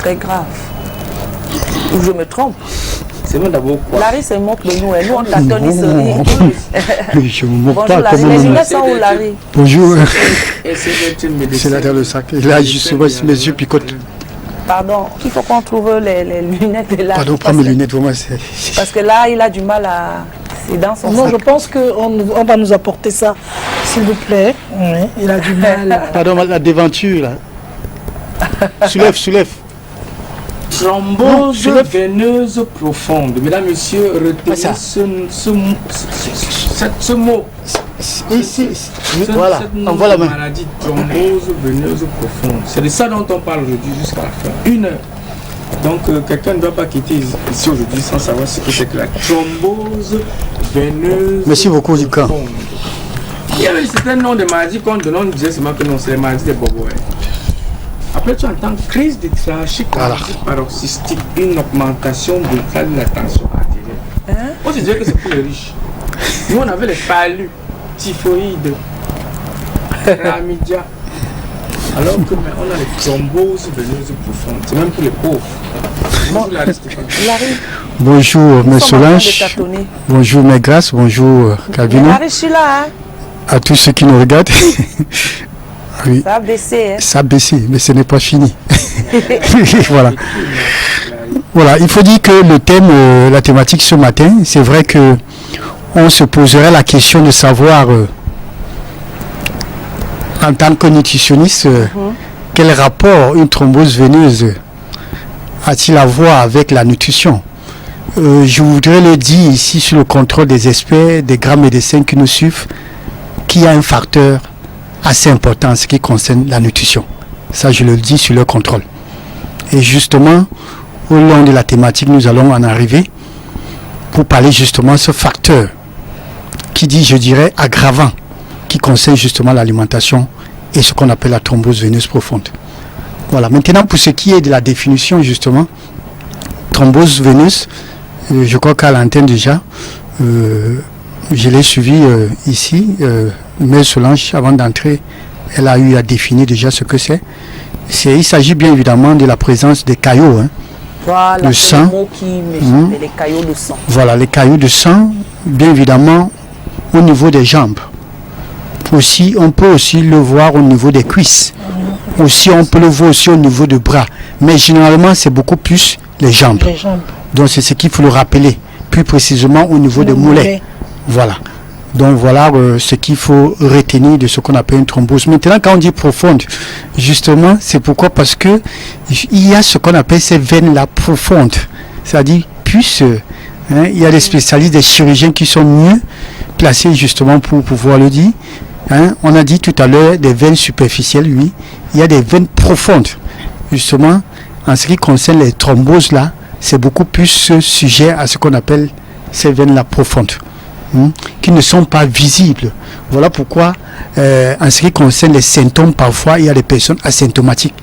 Très grave. Ou je me trompe. C'est moi d'abord quoi? Larry se moque de nous et nous on tâtonne, il se rit. Je me moque Bonjour pas. Larry, Comment les on- lunettes sont où Larry? Bonjour. C'est C'est là dans le sac. Et là, justement, mes yeux picotent. Pardon, il faut qu'on trouve les lunettes de Larry. Pardon, prends mes lunettes, vraiment. C'est... Parce que là, il a du mal à... C'est dans son Non, sac. je pense qu'on va nous apporter ça, s'il vous plaît. Oui, il a du mal. Pardon, la déventure, là. Soulève. Thrombose veineuse profonde. Mesdames, Messieurs, retenez ça. ce mot. Voilà, Cette envoie la main. maladie, thrombose veineuse profonde. C'est de ça dont on parle aujourd'hui jusqu'à la fin. 1 heure. Donc, quelqu'un ne doit pas quitter ici aujourd'hui sans savoir ce que c'est que la thrombose veineuse. Merci beaucoup, Lucas. profonde. Il y avait un certain nombre de maladies qu'on donne, on disait seulement que non, c'est les maladies des bobos. Après, tu entends crise de trachée paroxystique, une augmentation brutale de la tension artérielle. On se disait que c'est pour les riches. Nous, on avait les palus, typhoïdes, chlamydia. Alors que mais on a les thromboses veineuses profondes. C'est même pour les pauvres. Bonjour, Larry. Bonjour, mes Ils sont en train de Solange. tâtonner. Bonjour, mes grâces. Bonjour, Calvino. Larry, je suis là, hein. À tous ceux qui nous regardent. Oui, Ça a baissé, hein. ça a baissé, mais ce n'est pas fini. Voilà. Voilà, il faut dire que le thème, la thématique ce matin, c'est vrai que on se poserait la question de savoir, en tant que nutritionniste, quel rapport une thrombose veineuse a-t-il à voir avec la nutrition. Je voudrais le dire ici sur le contrôle des experts, des grands médecins qui nous suivent, qu'il y a un facteur assez important en ce qui concerne la nutrition. Ça, je le dis sur le contrôle. Et justement, au long de la thématique, nous allons en arriver pour parler justement de ce facteur qui dit, je dirais, aggravant, qui concerne justement l'alimentation et ce qu'on appelle la thrombose veineuse profonde. Voilà. Maintenant, pour ce qui est de la définition, justement, thrombose veineuse, je crois qu'à l'antenne déjà, je l'ai suivi ici, mais Solange, avant d'entrer, elle a eu à définir déjà ce que c'est. Il s'agit bien évidemment de la présence des caillots, hein. Voilà, Le c'est sang. le mot qui m'échappe, les caillots de sang. Voilà, les caillots de sang, bien évidemment, au niveau des jambes. Aussi, on peut aussi le voir au niveau des cuisses. Aussi, on peut le voir aussi au niveau des bras. Mais généralement, c'est beaucoup plus les jambes. Les jambes. Donc, c'est ce qu'il faut le rappeler. Plus précisément au niveau des mollets. Voilà. Donc, voilà ce qu'il faut retenir de ce qu'on appelle une thrombose. Maintenant, quand on dit profonde, justement, c'est pourquoi? Parce que il y a ce qu'on appelle ces veines-là profondes. C'est-à-dire, plus, il y a des spécialistes, des chirurgiens qui sont mieux placés justement pour pouvoir le dire. On a dit tout à l'heure des veines superficielles, oui. Il y a des veines profondes. Justement, en ce qui concerne les thromboses là, c'est beaucoup plus sujet à ce qu'on appelle ces veines-là profondes, qui ne sont pas visibles. Voilà pourquoi, en ce qui concerne les symptômes, parfois, il y a des personnes asymptomatiques.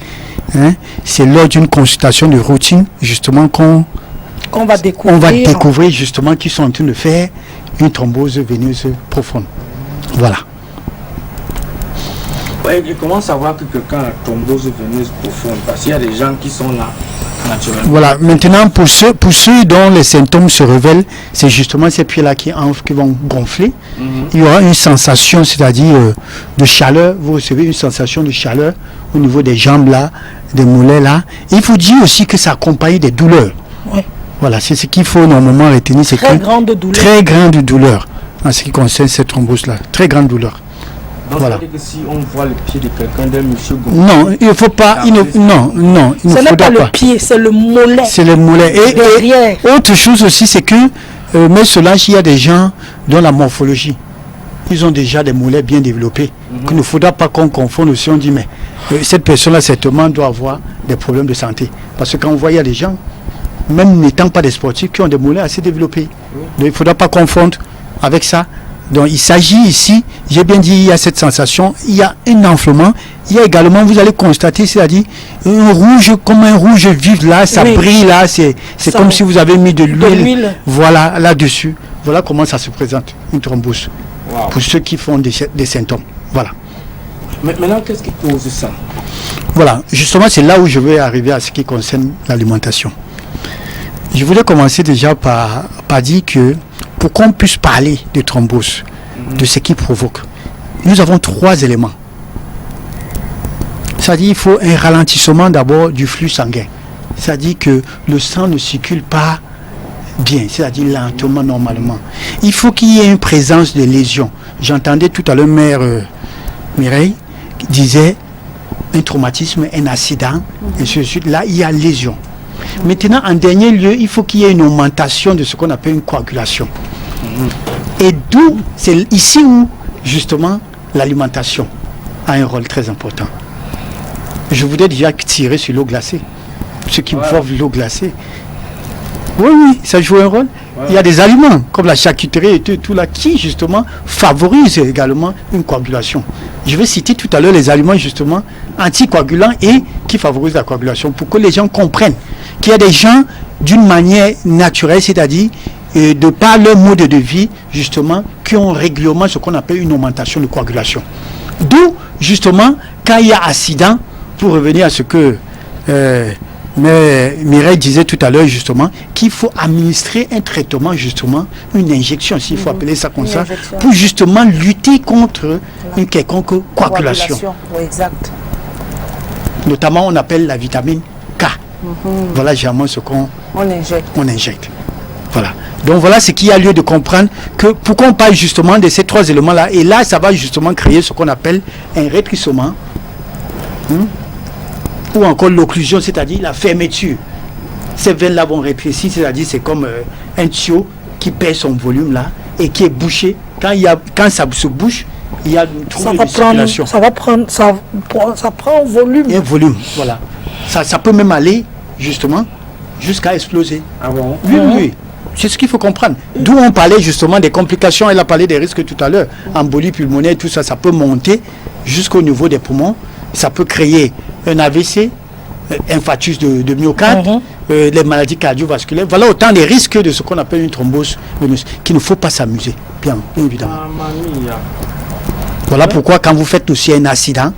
C'est lors d'une consultation de routine, justement, qu'on va découvrir. On va découvrir justement qu'ils sont en train de faire une thrombose veineuse profonde. Voilà. Ouais, et comment savoir que quelqu'un a la thrombose veineuse profonde? Parce qu'il y a des gens qui sont là naturellement. Voilà, maintenant pour ceux dont les symptômes se révèlent, c'est justement ces pieds-là qui vont gonfler. Il y aura une sensation, c'est-à-dire de chaleur. Vous recevez une sensation de chaleur au niveau des jambes là, des mollets là. Et il faut dire aussi que ça accompagne des douleurs. Ouais. Voilà, c'est ce qu'il faut normalement retenir. C'est Très grande douleur. Très grande douleur en ce qui concerne cette thrombose là. Très grande douleur. Donc, Voilà. ça veut dire que si on voit le pied de quelqu'un, d'un monsieur gonflé, Non, il ne faut pas. Il ne Ce n'est faudra pas le pas. pied, c'est le mollet. C'est les mollets. Derrière. Et autre chose aussi, c'est que, mais Solange, il y a des gens dans la morphologie. Ils ont déjà des mollets bien développés. Qu'il ne faudra pas qu'on confonde aussi. On dit, mais cette personne-là, certainement, doit avoir des problèmes de santé. Parce que quand on voit, il y a des gens, même n'étant pas des sportifs, qui ont des mollets assez développés. Donc, il ne faudra pas confondre avec ça. Donc il s'agit ici, j'ai bien dit, il y a cette sensation, il y a un enflement, il y a également, vous allez constater, c'est-à-dire un rouge, comme un rouge vif là, ça brille là, c'est comme si vous avez mis de l'huile, voilà, là-dessus. Voilà comment ça se présente, une thrombose, pour ceux qui font des symptômes. Voilà. Mais maintenant, qu'est-ce qui cause ça? Voilà, justement, c'est là où je vais arriver à ce qui concerne l'alimentation. Je voulais commencer déjà par dire que pour qu'on puisse parler de thrombose, de ce qui provoque, nous avons 3 éléments. C'est-à-dire qu'il faut un ralentissement d'abord du flux sanguin. C'est-à-dire que le sang ne circule pas bien, c'est-à-dire lentement, normalement. Il faut qu'il y ait une présence de lésions. J'entendais tout à l'heure mère Mireille qui disait un traumatisme, un accident, et ainsi de suite. Là, il y a lésion. Maintenant, en dernier lieu, il faut qu'il y ait une augmentation de ce qu'on appelle une coagulation. Et d'où, c'est ici où, justement, l'alimentation a un rôle très important. Je voudrais déjà tirer sur l'eau glacée. Ceux qui boivent l'eau glacée. Oui, ça joue un rôle. Il y a des aliments, comme la charcuterie et tout là, qui, justement, favorisent également une coagulation. Je vais citer tout à l'heure les aliments, justement, anticoagulants et qui favorisent la coagulation, pour que les gens comprennent qu'il y a des gens, d'une manière naturelle, c'est-à-dire de par leur mode de vie, justement, qui ont régulièrement ce qu'on appelle une augmentation de coagulation. D'où, justement, quand il y a accident, pour revenir à ce que mais Mireille disait tout à l'heure, justement, qu'il faut administrer un traitement, justement, une injection, s'il faut appeler ça comme ça, pour justement lutter contre une quelconque coagulation. Oui, exact. Notamment, on appelle la vitamine K. Voilà généralement ce qu'on injecte. Voilà. Donc voilà ce qu'il y a lieu de comprendre, que pourquoi on parle justement de ces 3 éléments-là, et là, ça va justement créer ce qu'on appelle un rétrécissement, ou encore l'occlusion, c'est-à-dire la fermeture. Ces veines-là vont rétrécir, c'est-à-dire c'est comme un tuyau qui perd son volume là et qui est bouché. Quand ça se bouche, il y a une trouble de circulation. Ça prend un volume. Un volume, voilà. Ça peut même aller, justement, jusqu'à exploser. Ah bon? Oui. C'est ce qu'il faut comprendre. D'où on parlait justement des complications. Elle a parlé des risques tout à l'heure. Embolie pulmonaire, tout ça, ça peut monter jusqu'au niveau des poumons. Ça peut créer un AVC, infarctus de myocarde, les maladies cardiovasculaires. Voilà autant des risques de ce qu'on appelle une thrombose veineuse, qu'il ne faut pas s'amuser, bien évidemment. Voilà pourquoi quand vous faites aussi un accident,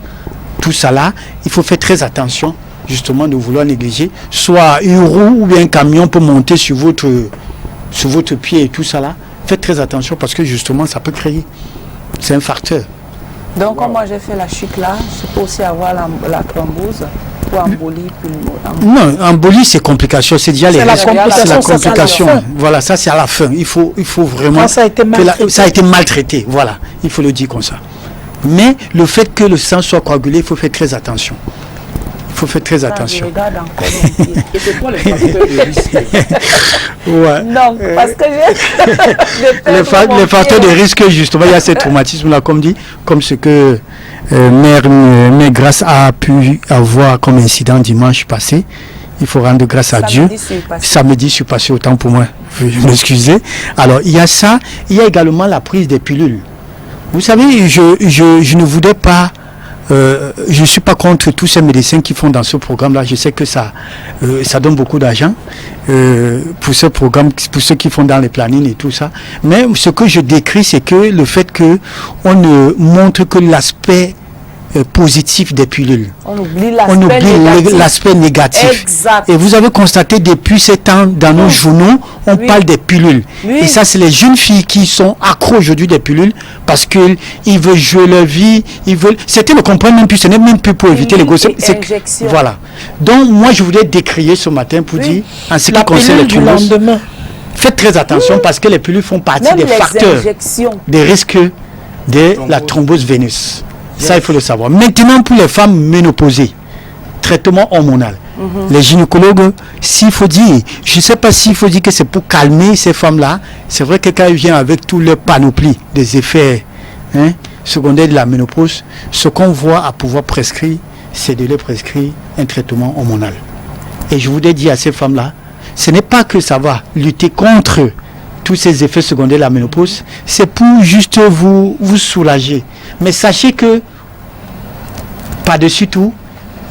tout ça là, il faut faire très attention justement de vouloir négliger. Soit une roue ou bien un camion peut monter sur votre pied et tout ça là. Faites très attention parce que justement ça peut créer. C'est un facteur. Donc, comme moi j'ai fait la chute là, je peux aussi avoir la thrombose ou embolie pulmonaire. Non, embolie c'est complication, c'est déjà les risques. C'est la complication. Ça, voilà, ça c'est à la fin. Il faut vraiment. Ça a été maltraité. Ça a été maltraité. Voilà, il faut le dire comme ça. Mais le fait que le sang soit coagulé, il faut faire très attention. Il faut faire très attention. Je regarde encore. Et c'est quoi les facteurs de risque? Ouais. Non, parce que les facteurs de risque, justement, il y a ces traumatismes-là, comme ce que Mère Grâce a pu avoir comme incident dimanche passé. Il faut rendre grâce à Dieu. Samedi, je suis passé autant pour moi. Je m'excusais. Alors, il y a ça. Il y a également la prise des pilules. Vous savez, je ne voudrais pas... je ne suis pas contre tous ces médecins qui font dans ce programme-là. Je sais que ça donne beaucoup d'argent pour ce programme, pour ceux qui font dans les plannings et tout ça. Mais ce que je décris, c'est que le fait qu'on ne montre que l'aspect positif des pilules. On oublie l'aspect négatif. Exact. Et vous avez constaté depuis ces temps, dans nos journaux, on parle des pilules. Et ça, c'est les jeunes filles qui sont accros aujourd'hui des pilules parce qu'ils veulent jouer leur vie. Certains ne comprennent même plus, ce n'est même plus pour éviter les grossesses. Voilà. Donc, moi, je voulais décrier ce matin pour dire, en ce qui concerne les thromboses, faites très attention parce que les pilules font partie des facteurs des risques de la thrombose veineuse. Ça, il faut le savoir. Maintenant, pour les femmes ménopausées, traitement hormonal. Les gynécologues, s'il faut dire, je ne sais pas s'il faut dire que c'est pour calmer ces femmes-là. C'est vrai que quand elles viennent avec tout leur panoplie des effets secondaires de la ménopause, ce qu'on voit à pouvoir prescrire, c'est de leur prescrire un traitement hormonal. Et je voudrais dire à ces femmes-là, ce n'est pas que ça va lutter contre tous ces effets secondaires de la ménopause, c'est pour juste vous soulager. Mais sachez que, par-dessus tout,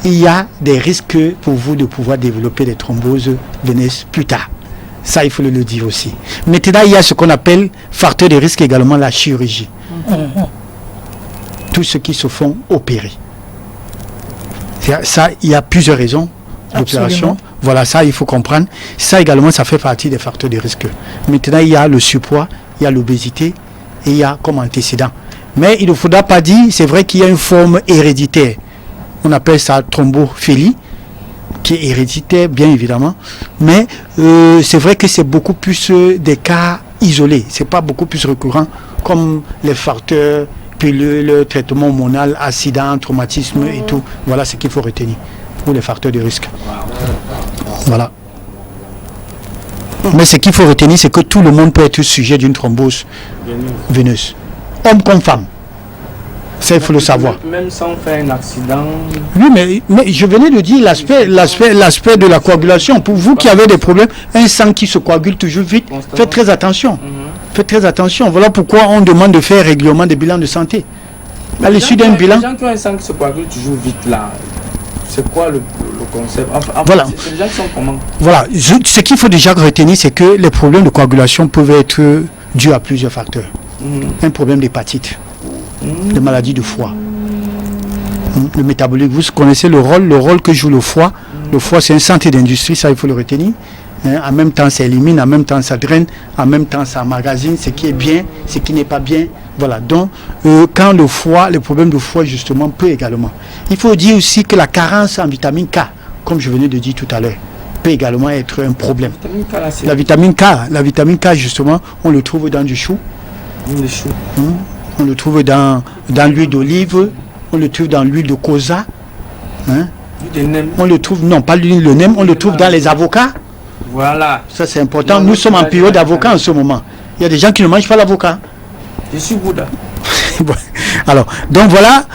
il y a des risques pour vous de pouvoir développer des thromboses veineuses plus tard. Ça, il faut le dire aussi. Maintenant, il y a ce qu'on appelle facteur de risque également, la chirurgie. tous ceux qui se font opérer. Ça, il y a plusieurs raisons d'opération. Voilà, ça, il faut comprendre. Ça également, ça fait partie des facteurs de risque. Maintenant, il y a le surpoids, il y a l'obésité et il y a comme antécédent. Mais il ne faudra pas dire, c'est vrai qu'il y a une forme héréditaire. On appelle ça thrombophilie, qui est héréditaire, bien évidemment. Mais c'est vrai que c'est beaucoup plus des cas isolés. C'est pas beaucoup plus récurrent comme les facteurs, puis le traitement hormonal, accident, traumatisme et tout. Voilà ce qu'il faut retenir pour les facteurs de risque. Voilà. Mais ce qu'il faut retenir, c'est que tout le monde peut être sujet d'une thrombose veineuse. Homme comme femme. Ça, il faut le savoir. Même sans faire un accident. Oui, mais je venais de dire l'aspect de la coagulation. Pour vous qui avez des problèmes, un sang qui se coagule toujours vite, faites très attention. Faites très attention. Voilà pourquoi on demande de faire régulièrement des bilans de santé. À l'issue d'un bilan. Les gens qui ont un sang qui se coagule toujours vite là, c'est quoi le concept? Enfin, voilà. C'est les gens qui sont comment? Voilà. Ce qu'il faut déjà retenir, c'est que les problèmes de coagulation peuvent être dus à plusieurs facteurs. Un problème d'hépatite, de maladie de foie, le métabolique. Vous connaissez le rôle que joue le foie. Le foie, c'est un centre d'industrie, ça il faut le retenir. En même temps, ça élimine, en même temps, ça draine, en même temps, ça emmagasine ce qui est bien, ce qui n'est pas bien. Voilà. Donc, quand le problème de foie, justement, peut également. Il faut dire aussi que la carence en vitamine K, comme je venais de dire tout à l'heure, peut également être un problème. La vitamine K, justement, on le trouve dans du chou. On le trouve dans l'huile d'olive, on le trouve dans l'huile de colza. On le trouve, non, pas l'huile de nem, on le trouve dans les avocats. Voilà. Ça, c'est important. Nous sommes en période d'avocat en ce moment. Il y a des gens qui ne mangent pas l'avocat. Je suis Bouddha. Alors, donc voilà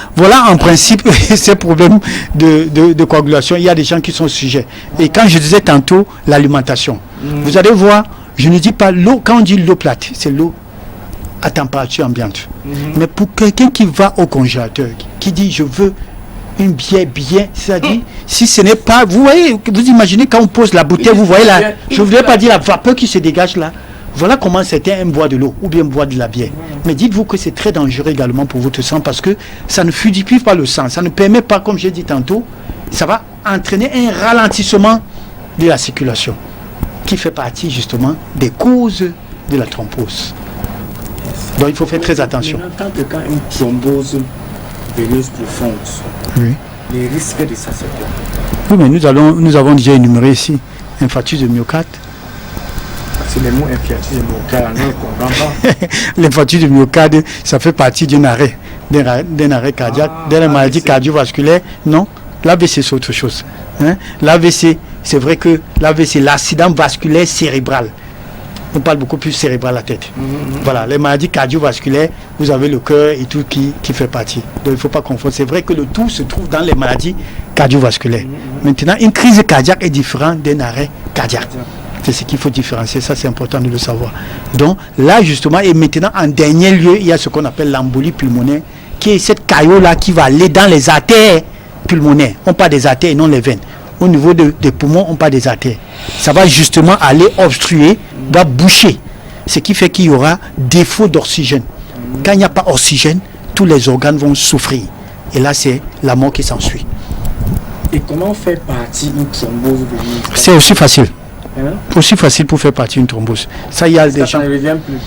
en principe ces problèmes de coagulation. Il y a des gens qui sont sujets. Et quand je disais tantôt l'alimentation, vous allez voir, je ne dis pas l'eau, quand on dit l'eau plate, c'est l'eau à température ambiante. Mais pour quelqu'un qui va au congélateur, qui dit je veux une bière bien, c'est-à-dire si ce n'est pas, vous voyez, vous imaginez quand on pose la bouteille, vous voyez là, je ne voudrais pas dire la vapeur qui se dégage là. Voilà comment certains aiment boire de l'eau ou bien boire de la bière. Mais dites-vous que c'est très dangereux également pour votre sang parce que ça ne fluidifie pas le sang. Ça ne permet pas, comme j'ai dit tantôt, ça va entraîner un ralentissement de la circulation qui fait partie justement des causes de la thrombose. Donc il faut faire très attention. Quand quelqu'un a une thrombose veineuse profonde, les risques de ça, c'est quoi? Oui, mais nous avons déjà énuméré ici infarctus de myocarde. C'est les mots infarctus de myocarde, on ne comprend pas. L'infarctus de myocarde, ça fait partie d'un arrêt cardiaque, d'une maladie cardiovasculaire. Non, l'AVC c'est autre chose. L'AVC, c'est vrai que l'AVC, l'accident vasculaire cérébral. On parle beaucoup plus cérébral à la tête. Voilà, les maladies cardiovasculaires, vous avez le cœur et tout qui fait partie. Donc il ne faut pas confondre. C'est vrai que le tout se trouve dans les maladies cardiovasculaires. Maintenant, une crise cardiaque est différente d'un arrêt cardiaque. C'est ce qu'il faut différencier, ça c'est important de le savoir. Donc là justement, et maintenant en dernier lieu, il y a ce qu'on appelle l'embolie pulmonaire, qui est cette caillot-là qui va aller dans les artères pulmonaires. On parle des artères et non les veines. Au niveau des poumons, on parle des artères. Ça va justement aller obstruer, va boucher. Ce qui fait qu'il y aura défaut d'oxygène. Quand il n'y a pas d'oxygène, tous les organes vont souffrir. Et là, c'est la mort qui s'ensuit. Et comment faire partie d'une thrombose veineuse? C'est aussi facile. Aussi facile pour faire partie d'une thrombose. Ça, il y a des gens. Ça ne revient plus.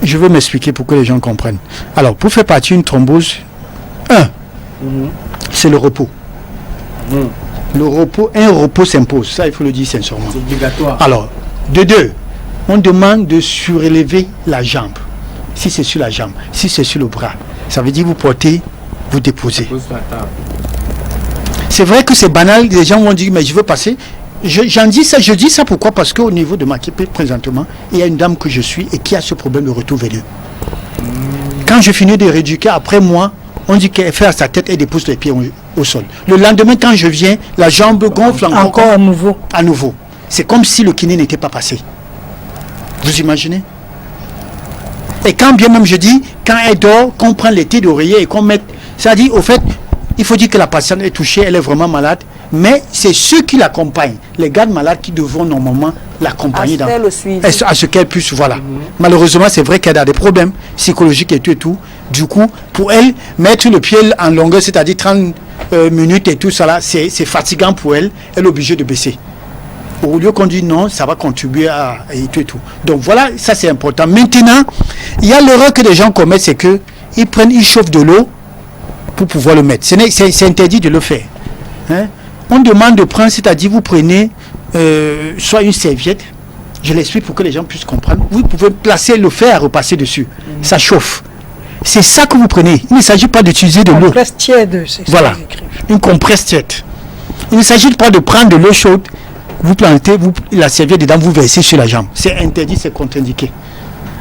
Je vais m'expliquer pour que les gens comprennent. Alors, pour faire partie d'une thrombose, c'est le repos. Le repos, un repos s'impose. Ça, il faut le dire sincèrement. C'est obligatoire. Alors, de deux, on demande de surélever la jambe. Si c'est sur la jambe, si c'est sur le bras, ça veut dire vous portez, vous déposez. C'est vrai que c'est banal. Les gens vont dire, mais je veux passer. Je dis ça pourquoi? Parce qu'au niveau de ma équipe présentement, il y a une dame que je suis et qui a ce problème de retour veineux. Quand je finis de rééduquer, après moi, on dit qu'elle fait à sa tête et dépose les pieds au sol. Le lendemain, quand je viens, la jambe gonfle encore à nouveau. À nouveau. C'est comme si le kiné n'était pas passé. Vous imaginez? Et quand bien même je dis, quand elle dort, qu'on prend les thés d'oreiller et qu'on met... C'est-à-dire, au fait, il faut dire que la patiente est touchée, elle est vraiment malade. Mais c'est ceux qui l'accompagnent, les gardes malades qui devront normalement l'accompagner À faire le suivi. à ce qu'elle puisse, voilà. Malheureusement, c'est vrai qu'elle a des problèmes psychologiques et tout et tout. Du coup, pour elle, mettre le pied en longueur, c'est-à-dire 30 minutes et tout ça là, c'est fatigant pour elle. Elle est obligée de baisser. Au lieu qu'on dit non, ça va contribuer à et tout et tout. Donc voilà, ça c'est important. Maintenant, il y a l'erreur que les gens commettent, c'est que ils chauffent de l'eau pour pouvoir le mettre. C'est interdit de le faire. Hein? On demande de prendre, c'est-à-dire vous prenez soit une serviette, je l'explique pour que les gens puissent comprendre. Vous pouvez placer le fer à repasser dessus. Ça chauffe. C'est ça que vous prenez. Il ne s'agit pas d'utiliser de l'eau. Compresse tiède, c'est ça Voilà, qu'ils écrivent. une compresse tiède. Il ne s'agit pas de prendre de l'eau chaude, vous plantez, la serviette dedans, vous versez sur la jambe. C'est interdit, c'est contre-indiqué.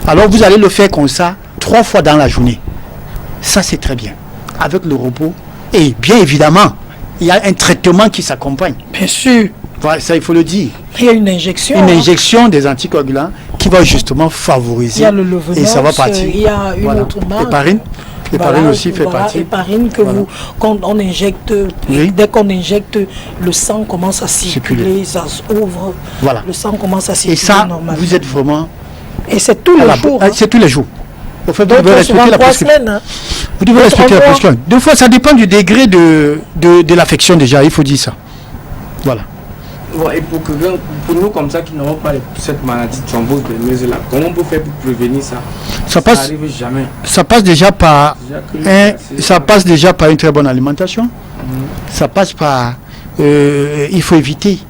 Alors vous allez le faire comme ça 3 fois dans la journée. Ça c'est très bien. Avec le repos. Et bien évidemment, il y a un traitement qui s'accompagne. Bien sûr. Voilà, ça il faut le dire. Il y a une injection. Une hein. injection des anticoagulants qui va justement favoriser. Il y a le Levonos, et ça va partir. il y a une autre marque. Héparine. L'héparine aussi fait partie. Héparine que Voilà. quand on injecte, Oui. dès qu'on injecte, le sang commence à circuler, ça s'ouvre, Voilà. le sang commence à circuler Et ça, normalement. vous êtes vraiment... Et c'est tous à les la- jours. C'est tous les jours. Au fait, vous Donc, devez souvent respecter la 3 prescription. semaines. Hein. Vous devez respecter la 3 mois. prescription. Deux fois, ça dépend du degré de l'affection déjà, il faut dire ça. Voilà. Bon, et pour nous comme ça qui n'auront pas cette maladie de thrombose veineuse là, comment on peut faire pour prévenir ça? Ça passe, n'arrive jamais. ça passe déjà par Déjà que ça passe déjà par une très bonne alimentation. Ça passe par il faut éviter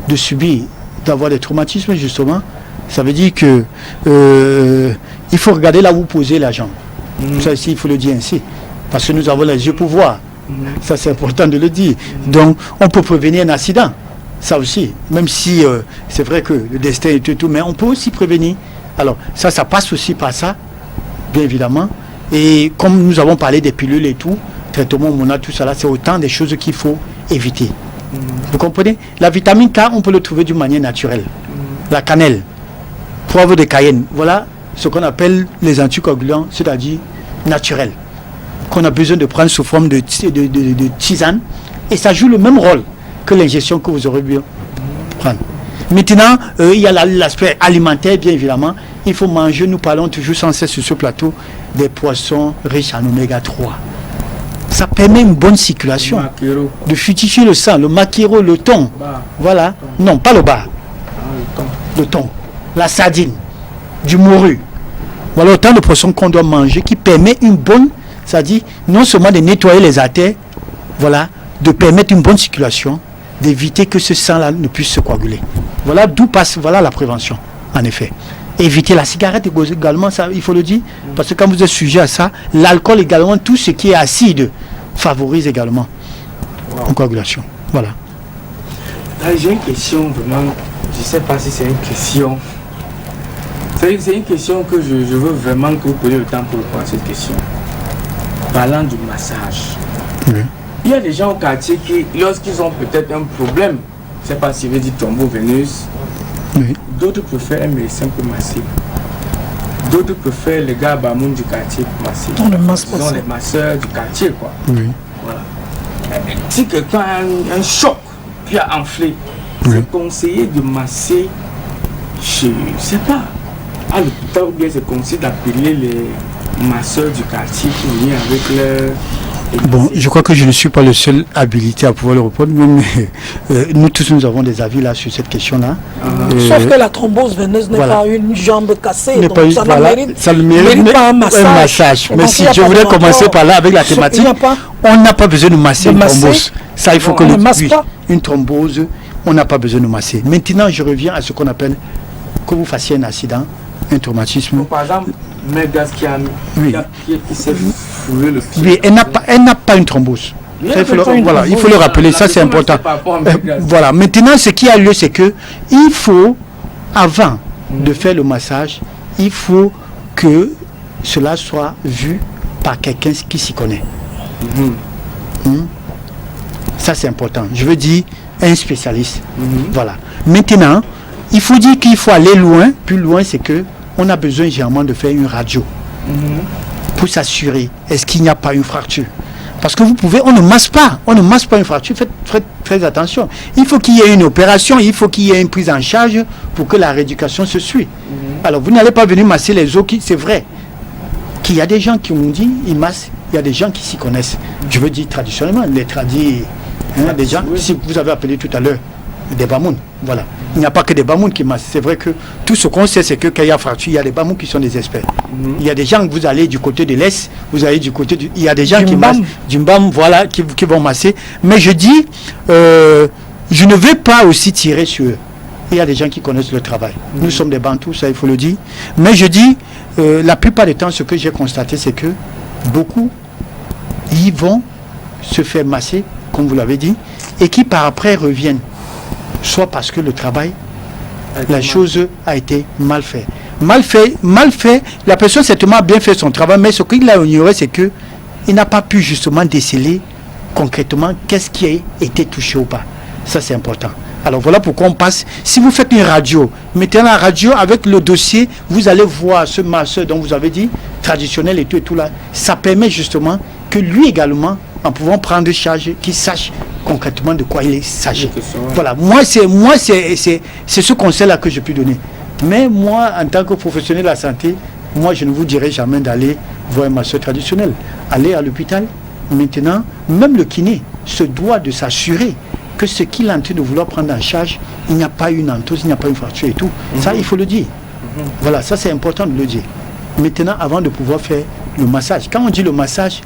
de subir, d'avoir des traumatismes justement. Ça veut dire que il faut regarder là où vous posez la jambe. Ça aussi, il faut le dire ainsi. Parce que nous avons les yeux pour voir. Ça, c'est important de le dire. Donc, on peut prévenir un accident. Ça aussi. Même si c'est vrai que le destin est tout, mais on peut aussi prévenir. Alors, ça passe aussi par ça, bien évidemment. Et comme nous avons parlé des pilules et tout, traitement hormonal, tout ça là, c'est autant des choses qu'il faut éviter. Vous comprenez? La vitamine K, on peut le trouver d'une manière naturelle. La cannelle, poivre de Cayenne, voilà ce qu'on appelle les anticoagulants, c'est-à-dire naturels, qu'on a besoin de prendre sous forme de tisane, et ça joue le même rôle que l'injection que vous aurez bien prendre. Maintenant, il y a l'aspect alimentaire, bien évidemment. Il faut manger, nous parlons toujours sans cesse sur ce plateau, des poissons riches en oméga 3. Ça permet une bonne circulation, Maquereau. de fortifier le sang, le maquereau, le thon. Bah, Voilà. Non, pas le bar, le thon, la sardine, du morue. Voilà autant de poissons qu'on doit manger qui permet une bonne, c'est-à-dire non seulement de nettoyer les artères, voilà, de permettre une bonne circulation, d'éviter que ce sang-là ne puisse se coaguler. Voilà d'où passe, voilà la prévention, en effet. Éviter la cigarette également, ça, il faut le dire, parce que quand vous êtes sujet à ça, l'alcool également, tout ce qui est acide, favorise également une coagulation. Voilà. là, j'ai une question vraiment, je ne sais pas si c'est une question. C'est une question que je veux vraiment que vous preniez le temps pour répondre à cette question. Parlant du massage. Oui. Il y a des gens au quartier qui, lorsqu'ils ont peut-être un problème, je ne sais pas si je veux dire thrombose veineuse, Oui. d'autres préfèrent un médecin pour masser. D'autres préfèrent les gars Bamoun du quartier pour masser. On ne masse pas Ils ont ça. les masseurs du quartier, quoi. Oui. Voilà. Si quelqu'un a un choc qui a enflé, Oui. c'est conseillé de masser chez, je sais pas, à l'hôpital, ou bien c'est conseillé d'appeler les masseurs du quartier pour venir avec leur... Bon, je crois que je ne suis pas le seul habilité à pouvoir le répondre, mais nous tous nous avons des avis là sur cette question-là. Sauf que la thrombose veineuse n'est voilà. pas une jambe cassée, N'est donc pas- ça, voilà, ça ne mérite pas un massage. Mais Donc, si il y a je pas voulais de commencer rapport. par là avec la Il thématique, n'y a pas. on n'a pas besoin de masser De une masser. thrombose. Ça, il faut que On le ne masse oui, pas. une thrombose, on n'a pas besoin de masser. Maintenant, je reviens à ce qu'on appelle que vous fassiez un accident, un traumatisme. Donc, par exemple, Megas Oui. qui s'est foulé le pied. Oui, elle n'a pas une thrombose. Il Ça, il faut le, pas une voilà, il faut le thrombose, rappeler, la ça c'est personne important. fait par rapport à Megas. Voilà, maintenant ce qui a lieu, c'est que il faut, avant de faire le massage, il faut que cela soit vu par quelqu'un qui s'y connaît. Ça c'est important. Je veux dire un spécialiste. Voilà. Maintenant, il faut dire qu'il faut aller loin. Plus loin, c'est que on a besoin généralement de faire une radio pour s'assurer est-ce qu'il n'y a pas une fracture. Parce que on ne masse pas une fracture, faites très attention. Il faut qu'il y ait une opération, il faut qu'il y ait une prise en charge pour que la rééducation se suive. Alors, vous n'allez pas venir masser les os, c'est vrai qu'il y a des gens qui ont dit, ils massent, il y a des gens qui s'y connaissent. Je veux dire traditionnellement, les tradis, des gens, si vous avez appelé tout à l'heure, des Bamouns, voilà. Il n'y a pas que des Bamouns qui massent. C'est vrai que tout ce qu'on sait, c'est que quand il y a fracture, il y a des Bamouns qui sont des experts. Il y a des gens, vous allez du côté de l'Est, vous allez du côté il y a des gens qui massent, du Mbam, voilà, qui vont masser. Mais je dis, je ne veux pas aussi tirer sur eux. Il y a des gens qui connaissent le travail. Nous sommes des Bantous, ça il faut le dire. Mais je dis, la plupart du temps, ce que j'ai constaté, c'est que beaucoup, ils vont se faire masser, comme vous l'avez dit, et qui par après reviennent. Soit parce que le travail, la chose a été mal fait. Mal fait, la personne certainement a bien fait son travail, mais ce qu'il a ignoré, c'est que il n'a pas pu justement déceler concrètement qu'est-ce qui a été touché ou pas. Ça, c'est important. Alors voilà pourquoi on passe. Si vous faites une radio, mettez la radio avec le dossier, vous allez voir ce masseur dont vous avez dit, traditionnel et tout là. Ça permet justement que lui également, en pouvant prendre charge, qu'il sache concrètement de quoi il s'agit. Voilà, moi c'est ce conseil-là que je peux donner. Mais moi, en tant que professionnel de la santé, moi je ne vous dirai jamais d'aller voir un masseur traditionnel. Allez à l'hôpital. Maintenant, même le kiné se doit de s'assurer que ce qu'il est en train de vouloir prendre en charge, il n'y a pas une entorse, il n'y a pas une fracture et tout. Ça, il faut le dire. Voilà, ça c'est important de le dire. Maintenant, avant de pouvoir faire le massage, quand on dit le massage,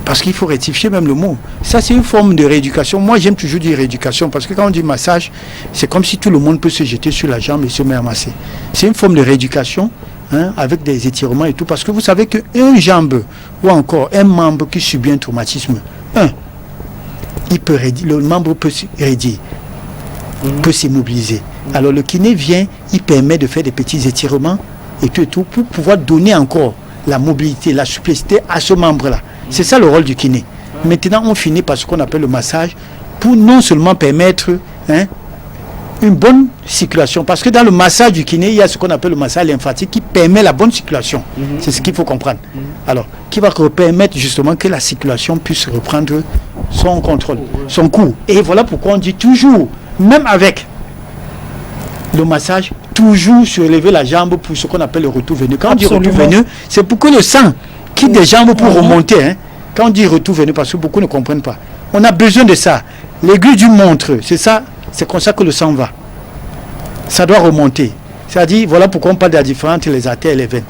parce qu'il faut rectifier même le mot. Ça, c'est une forme de rééducation. Moi, j'aime toujours dire rééducation parce que quand on dit massage, c'est comme si tout le monde peut se jeter sur la jambe et se mettre à masser. C'est une forme de rééducation avec des étirements et tout. Parce que vous savez qu'une jambe ou encore un membre qui subit un traumatisme, le membre peut se raidir, peut s'immobiliser. Alors le kiné vient, il permet de faire des petits étirements et tout pour pouvoir donner encore la mobilité, la supplicité à ce membre-là. C'est ça le rôle du kiné. Maintenant, on finit par ce qu'on appelle le massage pour non seulement permettre une bonne circulation. Parce que dans le massage du kiné, il y a ce qu'on appelle le massage lymphatique qui permet la bonne circulation. C'est ce qu'il faut comprendre. Alors, qui va permettre justement que la circulation puisse reprendre son contrôle, son cours. Et voilà pourquoi on dit toujours, même avec le massage, toujours surélever la jambe pour ce qu'on appelle le retour veineux. Quand on dit retour veineux, c'est pour que le sang quitte des jambes pour remonter. Quand on dit retour veineux, parce que beaucoup ne comprennent pas. On a besoin de ça. L'aiguille d'une montre, c'est ça, c'est comme ça que le sang va. Ça doit remonter. C'est-à-dire, voilà pourquoi on parle de la différence entre les artères et les veines.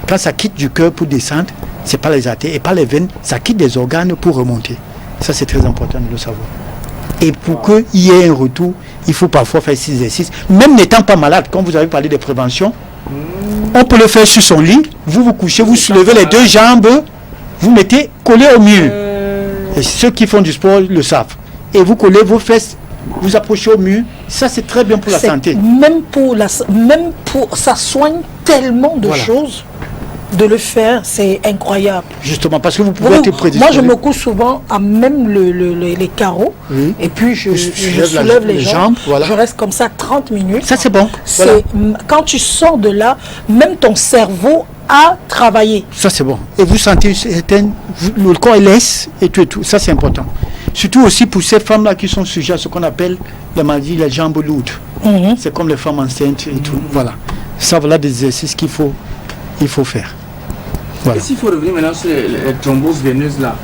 Quand ça quitte du cœur pour descendre, c'est pas les artères et pas les veines, ça quitte des organes pour remonter. Ça, c'est très important de le savoir. Et pour qu'il y ait un retour, il faut parfois faire ces exercices. Même n'étant pas malade, comme vous avez parlé de prévention, on peut le faire sur son lit. Vous vous couchez, vous soulevez les deux jambes, vous mettez collé au mur. Et ceux qui font du sport le savent. Et vous collez vos fesses, vous approchez au mur. Ça, c'est très bien pour la santé. Même pour ça soigne tellement de choses. De le faire, c'est incroyable. Justement, parce que vous pouvez être prédisposé. Moi, je me couche souvent à même les carreaux, et puis je soulève les jambes. Voilà. Je reste comme ça 30 minutes. Ça, c'est bon. Voilà. Quand tu sors de là, même ton cerveau a travaillé. Ça, c'est bon. Et vous sentez le corps est laisse et tout. Ça, c'est important. Surtout aussi pour ces femmes-là qui sont sujettes à ce qu'on appelle la maladie, les jambes lourdes. C'est comme les femmes enceintes et tout. Voilà. Ça, voilà des exercices qu'il faut faire. Voilà. Et s'il faut revenir maintenant sur les thromboses veineuses là,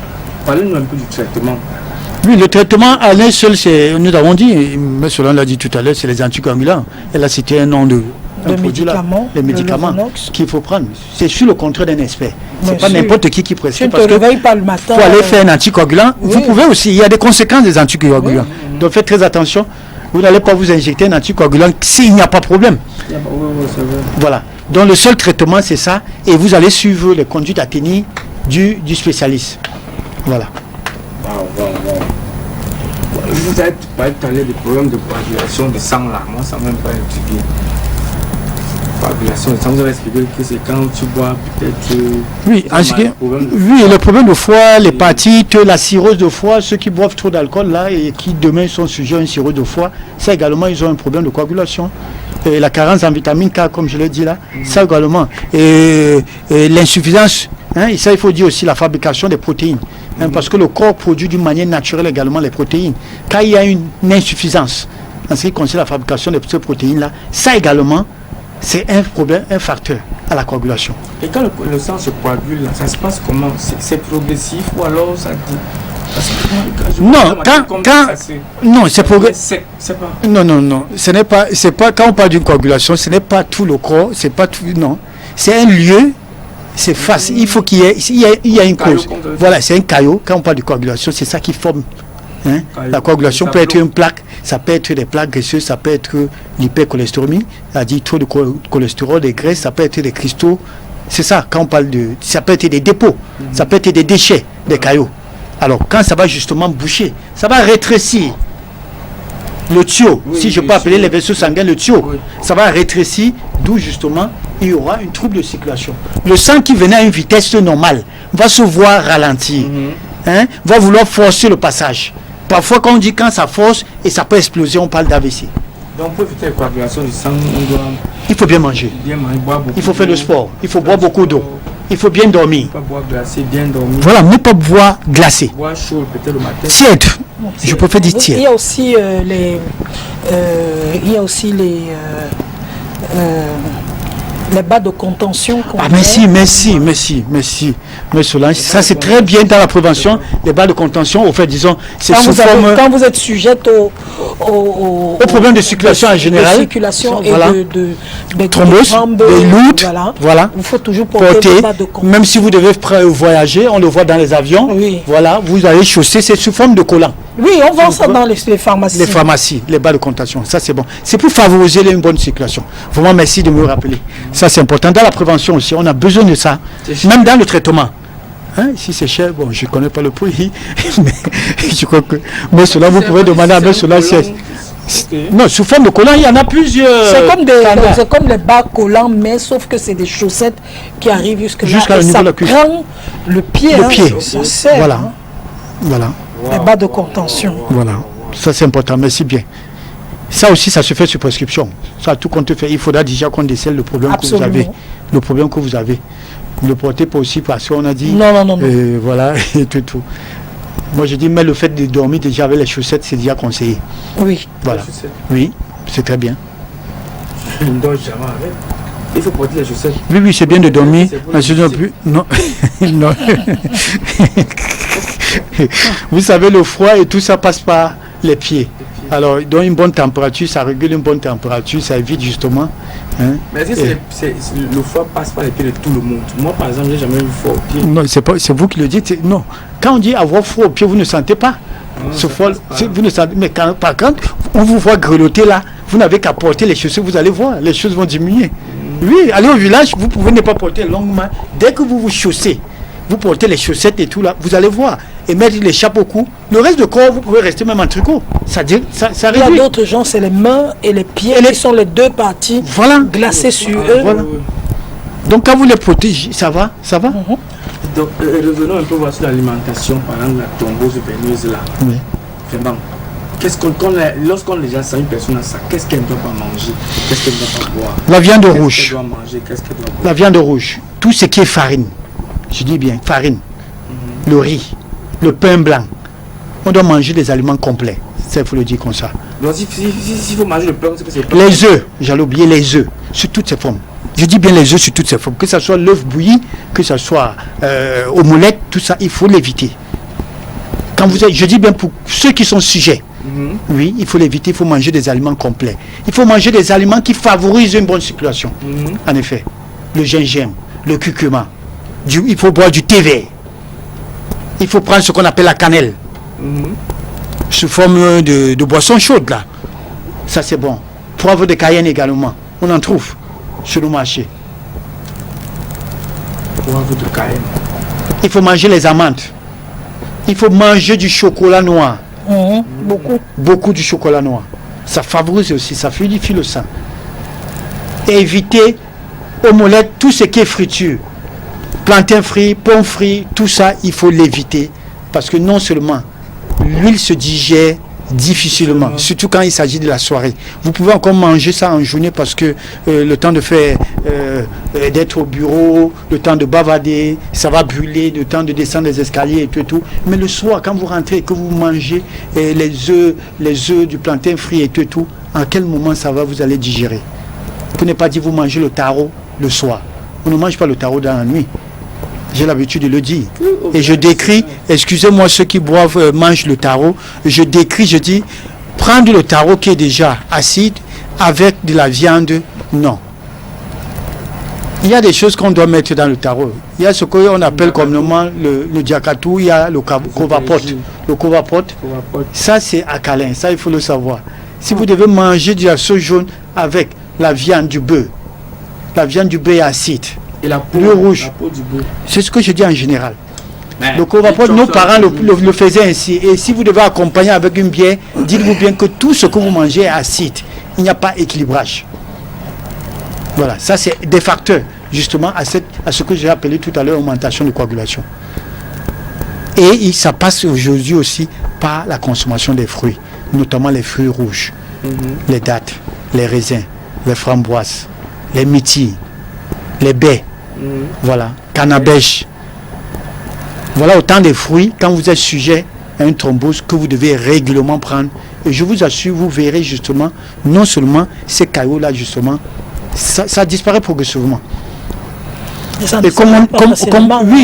parlez-nous un peu du traitement. Oui, le traitement à l'un seul, nous avons dit, M. Solon l'a dit tout à l'heure, c'est les anticoagulants. Elle a cité un nom de médicaments, les médicaments qu'il faut prendre. C'est sur le contrôle d'un expert. C'est pas n'importe qui prescrit. Tu ne te réveilles pas le matin. Pour aller faire un anticoagulant, vous pouvez aussi, il y a des conséquences des anticoagulants. Donc faites très attention. Vous n'allez pas vous injecter un anticoagulant s'il n'y a pas de problème. Voilà. Donc le seul traitement, c'est ça. Et vous allez suivre les conduites à tenir du spécialiste. Voilà. Vous avez parlé tout à l'heure des problèmes de coagulation de sang là. Moi, ça ne m'a même pas intrigué. Coagulation de sang, vous avez expliqué que c'est quand tu bois peut-être... Oui, le problème de foie, l'hépatite, la cirrhose de foie, ceux qui boivent trop d'alcool là et qui demain sont sujets à une cirrhose de foie, ça également, ils ont un problème de coagulation. Et la carence en vitamine K, comme je l'ai dit là, ça également. Et l'insuffisance, et ça il faut dire aussi la fabrication des protéines. parce que le corps produit d'une manière naturelle également les protéines. Quand il y a une insuffisance en ce qui concerne la fabrication de ces protéines-là, ça également, c'est un problème, un facteur à la coagulation. Et quand le sang se coagule, là, ça se passe comment? C'est progressif ou alors ça dit... Non, c'est progressif. Non, c'est pas quand on parle d'une coagulation, ce n'est pas tout le corps, c'est pas tout, non. C'est un lieu, c'est face. Il faut qu'il y ait une cause. Voilà, c'est un caillot. Quand on parle de coagulation, c'est ça qui forme. Hein? La coagulation peut être une plaque, ça peut être des plaques graisseuses, ça peut être l'hypercholestérolémie, c'est-à-dire trop de cholestérol, des graisses, ça peut être des cristaux. C'est ça, quand on parle de... Ça peut être des dépôts, ça peut être des déchets, des caillots. Alors, quand ça va justement boucher, ça va rétrécir le tuyau, si je peux appeler les vaisseaux sanguins le tuyau, ça va rétrécir, d'où justement il y aura une trouble de circulation. Le sang qui venait à une vitesse normale va se voir ralentir, va vouloir forcer le passage. Parfois, quand on dit quand ça force et ça peut exploser, on parle d'AVC. Donc, pour éviter la coagulation du sang, il faut bien manger. Boire beaucoup, il faut faire le sport. Il faut boire beaucoup d'eau. Il faut bien dormir. Pas boire glacé, bien dormir. Voilà, ne pas boire glacé. Boire chaud, peut-être le matin. Tiède. Je préfère dire tiède. Il y a aussi les bas de contention. Merci. Mais Solange, ça c'est très bien dans la prévention. Les bas de contention, au fait, disons, c'est sous forme... Quand vous êtes sujette au problème de circulation en général. De circulation et de thrombose, des loutes, voilà. Il faut toujours porter des bas de contention. Même si vous devez voyager, on le voit dans les avions. Oui. Voilà, vous allez chausser, c'est sous forme de collant. Oui, on vend ça dans les pharmacies. Les pharmacies, les bas de contention, ça c'est bon. C'est pour favoriser une bonne circulation. Vraiment, merci de me rappeler. Ça c'est important. Dans la prévention aussi, on a besoin de ça. Même dans le traitement. Hein, si c'est cher, bon, je ne connais pas le prix, mais je crois que... Mais cela, vous pouvez demander à cela. Non, sous forme de collant, il y en a plusieurs. C'est comme les bas collants, mais sauf que c'est des chaussettes qui arrivent jusqu'à le niveau de la cuisse. Le pied. Ça sert, voilà. Hein. Voilà. Les bas de contention. Voilà. Ça c'est important, merci bien. Ça aussi, ça se fait sur prescription. Ça, tout compte fait, il faudra déjà qu'on décèle le problème que vous avez. Le problème que vous avez. Ne le portez pas aussi parce qu'on a dit... Non. Voilà, et tout. Moi, je dis, mais le fait de dormir déjà avec les chaussettes, c'est déjà conseillé. Oui. Voilà. Oui, c'est très bien. Je ne dors jamais avec. Il faut porter les chaussettes. Oui, c'est bien de dormir. Non. Non. Vous savez, le froid et tout ça passe par les pieds. Alors, dans une bonne température, ça régule une bonne température, ça évite justement. Hein, mais est-ce que le froid passe par les pieds de tout le monde? Moi, par exemple, j'ai jamais eu froid au pied. Non, c'est vous qui le dites. Non. Quand on dit avoir froid au pied, vous ne sentez pas. Ce froid, vous ne sentez, mais par contre, on vous voit grelotter là, vous n'avez qu'à porter les chaussures, vous allez voir, les choses vont diminuer. Oui, allez au village, vous pouvez ne pas porter longuement. Dès que vous vous chaussez, vous portez les chaussettes et tout là, vous allez voir. Et mettre les chapeaux au cou. Le reste du corps, vous pouvez rester même en tricot. Ça réduit. Il y a d'autres gens, c'est les mains et les pieds qui sont les deux parties glacées sur eux. Voilà. Donc quand vous les protégez, ça va? Donc revenons un peu voir sur l'alimentation, par exemple la thrombose veineuse là. Oui. Vraiment. Lorsqu'on déjà sent une personne à ça, qu'est-ce qu'elle ne doit pas manger? Qu'est-ce qu'elle ne doit pas boire? La viande rouge. Qu'est-ce qu'elle doit manger? Qu'est-ce qu'elle doit boire? La viande rouge. Tout ce qui est farine. Je dis bien, farine. Le riz. Le pain blanc. On doit manger des aliments complets. Ça, il faut le dire comme ça. Donc, s'il faut manger le pain, c'est que c'est pas... Les œufs, j'allais oublier les œufs, sous toutes ses formes. Je dis bien les œufs sur toutes ses formes. Que ce soit l'œuf bouilli, que ce soit omelette, tout ça, il faut l'éviter. Je dis bien pour ceux qui sont sujets. Oui, il faut l'éviter, il faut manger des aliments complets. Il faut manger des aliments qui favorisent une bonne circulation. En effet, le gingembre, le curcuma, il faut boire du thé vert. Il faut prendre ce qu'on appelle la cannelle. Sous forme de boisson chaude là. Ça c'est bon. Poivre de Cayenne également. On en trouve sur le marché. Poivre de Cayenne. Il faut manger les amandes. Il faut manger du chocolat noir. Beaucoup du chocolat noir. Ça favorise aussi, ça fluidifie le sang. Et éviter omelette, tout ce qui est friture. Plantain frit, pomme frit, tout ça, il faut l'éviter. Parce que non seulement l'huile se digère difficilement, surtout quand il s'agit de la soirée. Vous pouvez encore manger ça en journée parce que le temps de faire, d'être au bureau, le temps de bavarder, ça va brûler, le temps de descendre les escaliers et tout. Mais le soir, quand vous rentrez et que vous mangez les œufs du plantain frit et tout, à quel moment ça va, vous allez digérer? Pour ne pas dire vous mangez le taro le soir. On ne mange pas le taro dans la nuit. J'ai l'habitude de le dire. Et je décris, excusez-moi ceux qui boivent, mangent le taro, je décris, je dis, prendre le taro qui est déjà acide avec de la viande, non. Il y a des choses qu'on doit mettre dans le taro. Il y a ce qu'on appelle communément le diakatou, il y a le kovapote. Le kovapote, ça c'est alcalin, ça il faut le savoir. Si vous devez manger de la sauce jaune avec la viande du bœuf, la viande du bœuf est acide. Et la peau, le rouge, la peau du bœuf. C'est ce que je dis en général. Le kovapote, nos parents le faisaient ainsi. Et si vous devez accompagner avec une bière, dites-vous bien que tout ce que vous mangez est acide. Il n'y a pas équilibrage. Voilà, ça c'est des facteurs justement à ce que j'ai appelé tout à l'heure augmentation de coagulation. Et ça passe aujourd'hui aussi par la consommation des fruits, notamment les fruits rouges, les dattes, les raisins, les framboises, les myrtilles, les baies, voilà, canne à pêche. Voilà autant de fruits quand vous êtes sujet à une thrombose que vous devez régulièrement prendre. Et je vous assure, vous verrez justement, non seulement ces caillots-là, justement, ça disparaît progressivement. Et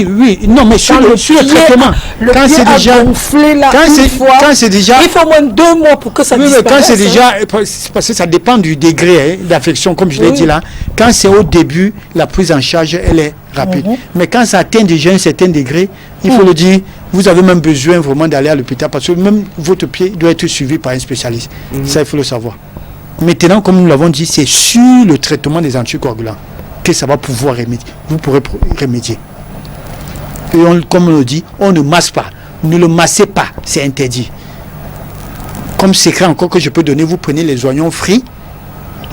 oui, non, mais sur le traitement, quand c'est déjà gonflé là, quand c'est déjà, il faut au moins 2 mois pour que ça disparaisse. Quand c'est déjà, parce que ça dépend du degré d'affection, comme je l'ai dit là. Quand c'est au début, la prise en charge, elle est rapide. Mais quand ça atteint déjà un certain degré, il faut le dire, vous avez même besoin vraiment d'aller à l'hôpital parce que même votre pied doit être suivi par un spécialiste. Ça, il faut le savoir. Maintenant, comme nous l'avons dit, c'est sur le traitement des anticoagulants que ça va pouvoir remédier. Vous pourrez remédier. Et comme on le dit, on ne masse pas. Ne le massez pas, c'est interdit. Comme secret encore que je peux donner, vous prenez les oignons frits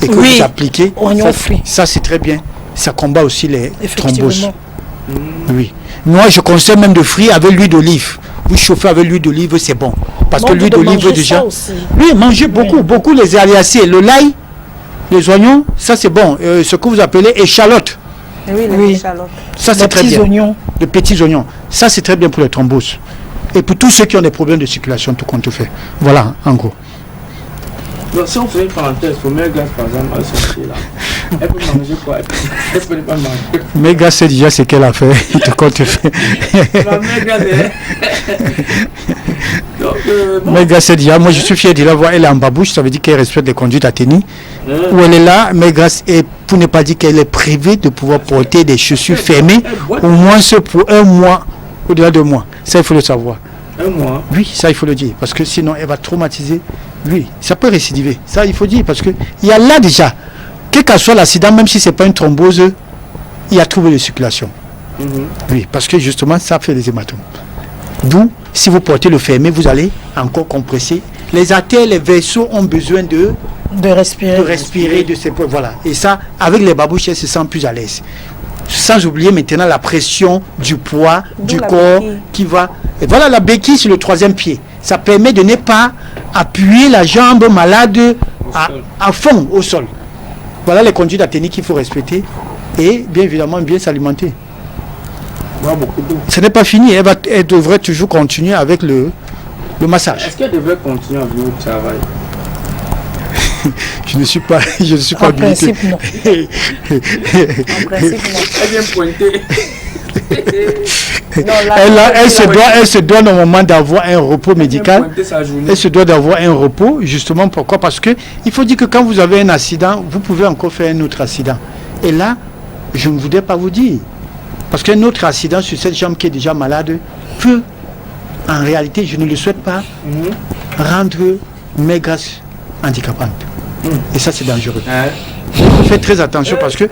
et que vous appliquez. Oignons frits. Ça c'est très bien. Ça combat aussi les thromboses. Oui. Moi je conseille même de frire avec l'huile d'olive. Vous chauffez avec l'huile d'olive, c'est bon. Parce que l'huile d'olive déjà. Oui, mangez beaucoup les aliacées, le l'ail. Les oignons, ça c'est bon. Ce que vous appelez échalote. Oui, les échalotes. Ça c'est très bien. Les petits oignons. Ça c'est très bien pour les thromboses. Et pour tous ceux qui ont des problèmes de circulation, tout compte fait. Voilà, en gros. Donc si on fait une parenthèse, pour Mère Grace par exemple, elle sortit là. Elle peut manger quoi? Elle peut pas manger. Mère Grace c'est déjà ce qu'elle a fait. Tout compte fait. Mère Grace Mère Grace c'est déjà, moi je suis fier de la voir, elle est en babouche, ça veut dire qu'elle respecte les conduites à tenir. Où elle est là, Mère Grace, et pour ne pas dire qu'elle est privée de pouvoir porter des chaussures fermées, au moins pour 1 mois, au-delà de mois. Ça il faut le savoir. 1 mois? Oui, ça il faut le dire, parce que sinon elle va traumatiser. Oui, ça peut récidiver. Ça il faut dire, parce que il y a là déjà, quel que soit l'accident, même si ce n'est pas une thrombose, il y a trouvé de circulation. Oui, parce que justement ça fait des hématomes. D'où, si vous portez le fermé, vous allez encore compresser. Les artères, les vaisseaux ont besoin de respirer de ces points. Voilà. Et ça, avec les babouches, elles se sentent plus à l'aise. Sans oublier maintenant la pression du poids du corps qui va. Et voilà la béquille sur le 3e pied. Ça permet de ne pas appuyer la jambe malade à fond au sol. Voilà les conduites techniques qu'il faut respecter et bien évidemment bien s'alimenter. Ce n'est pas fini, elle devrait toujours continuer avec le massage. Est-ce qu'elle devrait continuer à venir au travail? Je ne suis pas en principe, non. En principe, non. Elle vient pointer. Elle se doit normalement d'avoir un repos médical. Elle se doit d'avoir un repos, justement. Pourquoi? Parce que il faut dire que quand vous avez un accident, vous pouvez encore faire un autre accident. Et là, je ne voudrais pas vous dire. Parce qu'un autre accident sur cette jambe qui est déjà malade peut, en réalité, je ne le souhaite pas, rendre Mère Grace handicapante. Et ça, c'est dangereux. Faites très attention parce que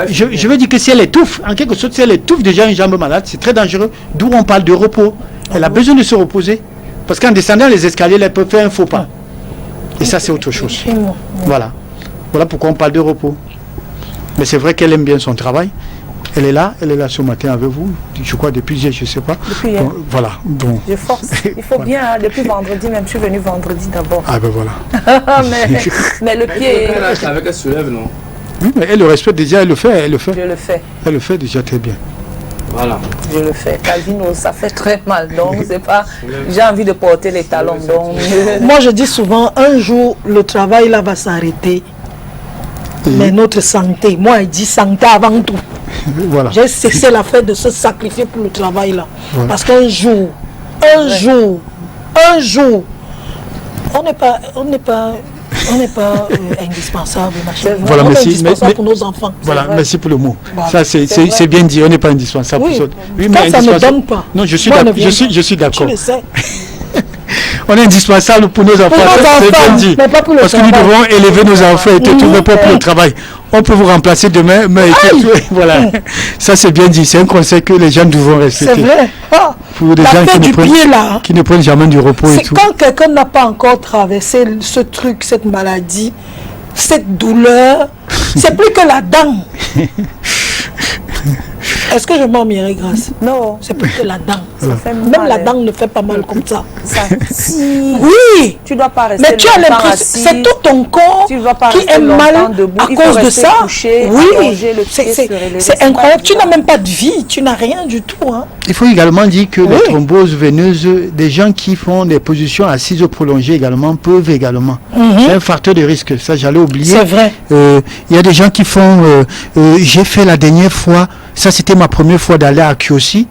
je veux dire que si elle étouffe, en quelque sorte, si elle étouffe déjà une jambe malade, c'est très dangereux. D'où on parle de repos. Elle a besoin de se reposer. Parce qu'en descendant les escaliers, elle peut faire un faux pas. Et ça, c'est autre chose. Voilà. Voilà pourquoi on parle de repos. Mais c'est vrai qu'elle aime bien son travail. Elle est là ce matin avec vous, je crois depuis hier, je ne sais pas. Depuis hier. Donc, voilà. Donc, je force. Il faut bien, depuis vendredi même, je suis venue vendredi d'abord. Ah ben voilà. mais le pied... Avec elle se lève, non? Oui, mais elle le respecte déjà, elle le fait. Je le fais. Elle le fait déjà très bien. Voilà. Je le fais. Calvino, ça fait très mal, donc c'est pas... J'ai envie de porter les talons, donc... Moi, je dis souvent, un jour, le travail là va s'arrêter. Mais notre santé, moi, je dis santé avant tout. Voilà. J'ai cessé la fête de se sacrifier pour le travail là. Voilà. Parce qu'un jour, on n'est pas indispensable. Voilà, on est merci, indispensable pour nos enfants. Voilà, merci pour le mot. Voilà. Ça, c'est bien dit, on n'est pas indispensable. Oui, oui, mais ça ne donne pas. Non, je suis d'accord. Tu le sais. On est indispensable pour nos enfants, c'est bien dit. Parce que nous devons élever nos enfants et tout, mais pas pour le travail. On peut vous remplacer demain, mais voilà. Ça, c'est bien dit. C'est un conseil que les gens devront respecter. C'est vrai. Pour les gens qui ne prennent jamais du repos et tout. Quand quelqu'un n'a pas encore traversé ce truc, cette maladie, cette douleur, c'est plus que la dent. Est-ce que je m'en m'irai grâce? Non. C'est plus que la dent. Même la dent ne fait pas mal comme ça. Oui. Tu dois pas rester. Mais tu as l'impression, c'est tout ton corps qui est mal à cause de ça. Oui. C'est incroyable. Tu n'as même pas de vie. Tu n'as rien du tout. Hein. Il faut également dire que les thromboses veineuses, des gens qui font des positions assises prolongées également peuvent également. C'est un facteur de risque. Ça, j'allais oublier. C'est vrai. Il y a des gens qui font. J'ai fait la dernière fois. Ça, c'était ma première fois d'aller à Kiosi.